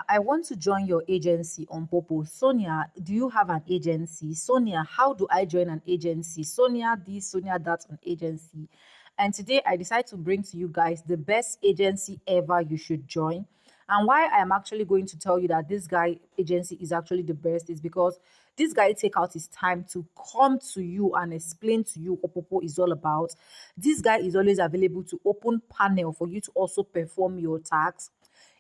I want to join your agency on Poppo. Sonia, do you have an agency? Sonia, how do I join an agency? Sonia this, Sonia that on agency. And today I decided to bring to you guys the best agency ever you should join. And why I am actually going to tell you that this guy agency is actually the best is because this guy take out his time to come to you and explain to you what Poppo is all about. This guy is always available to open panel for you to also perform your tax.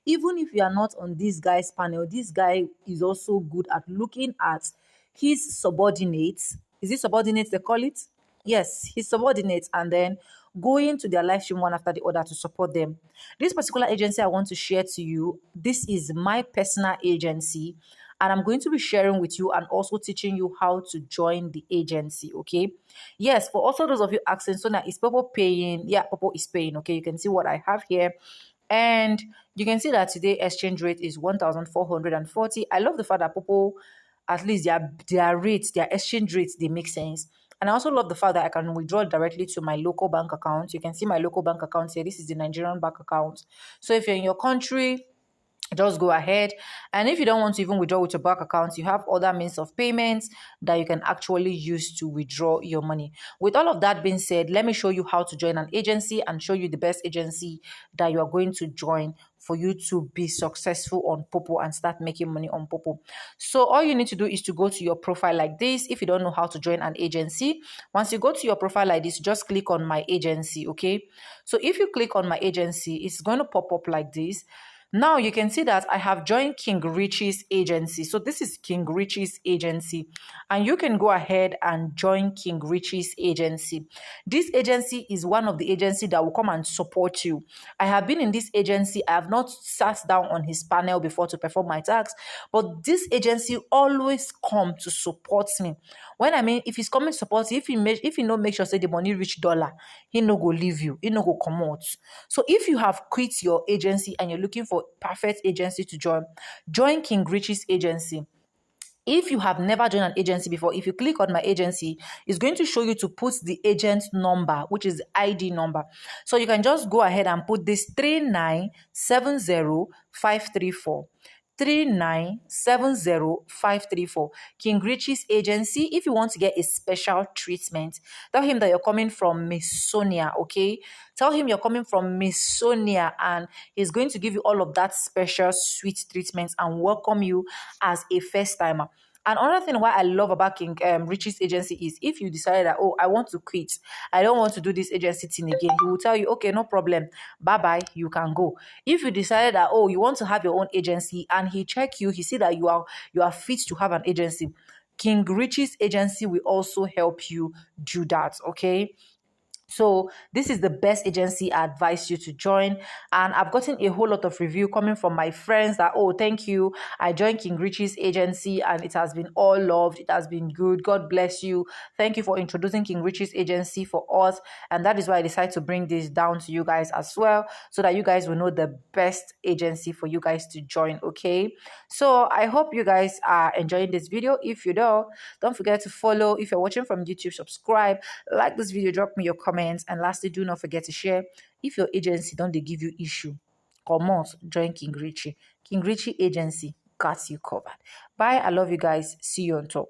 Even if you are not on this guy's panel, this guy is also good at looking at his subordinates. Is it subordinates they call it? Yes, his subordinates, and then going to their live stream one after the other to support them. This particular agency I want to share to you, this is my personal agency, and I'm going to be sharing with you and also teaching you how to join the agency. Okay, yes, for also those of you asking, so now is Poppo paying? Yeah, Poppo is paying. Okay, you can see what I have here. And you can see that today exchange rate is 1,440. I love the fact that people, at least their rates, their exchange rates, they make sense. And I also love the fact that I can withdraw directly to my local bank account. You can see my local bank account here. This is the Nigerian bank account. So if you're in your country, just go ahead. And if you don't want to even withdraw with your bank account, you have other means of payments that you can actually use to withdraw your money. With all of that being said, let me show you how to join an agency and show you the best agency that you are going to join for you to be successful on Poppo and start making money on Poppo. So all you need to do is to go to your profile like this. If you don't know how to join an agency, once you go to your profile like this, just click on my agency. Okay, so if you click on my agency, it's going to pop up like this. Now you can see that I have joined King Richie's agency. So this is King Richie's agency, and you can go ahead and join King Richie's agency. This agency is one of the agency that will come and support you. I have been in this agency. I have not sat down on his panel before to perform my tax, but this agency always come to support me. When I mean, if he's coming to support you, if he no make sure say the money reach dollar, he no go leave you, he no go come out. So if you have quit your agency and you're looking for perfect agency to join King Richie's agency. If you have never joined an agency before, if you click on my agency, it's going to show you to put the agent number, which is the ID number. So you can just go ahead and put this 3970534. 3970534. King Richie's agency. If you want to get a special treatment, tell him that you're coming from Miss Sonia, okay? Tell him you're coming from Miss Sonia, and he's going to give you all of that special sweet treatment and welcome you as a first timer. And another thing why I love about King Richie's agency is if you decide that, oh, I want to quit, I don't want to do this agency thing again, he will tell you, okay, no problem, bye-bye, you can go. If you decide that, oh, you want to have your own agency and he check you, he see that you are fit to have an agency, King Richie's agency will also help you do that, okay? So this is the best agency I advise you to join. And I've gotten a whole lot of review coming from my friends that, oh, thank you, I joined King Richie's agency and it has been all loved, it has been good, God bless you, thank you for introducing King Richie's agency for us. And that is why I decided to bring this down to you guys as well, so that you guys will know the best agency for you guys to join, okay? So I hope you guys are enjoying this video. If you do, don't forget to follow. If you're watching from YouTube, subscribe, like this video, drop me your comments, and lastly, do not forget to share. If your agency don't they give you issue, come on, join King Richie. King Richie agency got you covered. Bye, I love you guys. See you on top.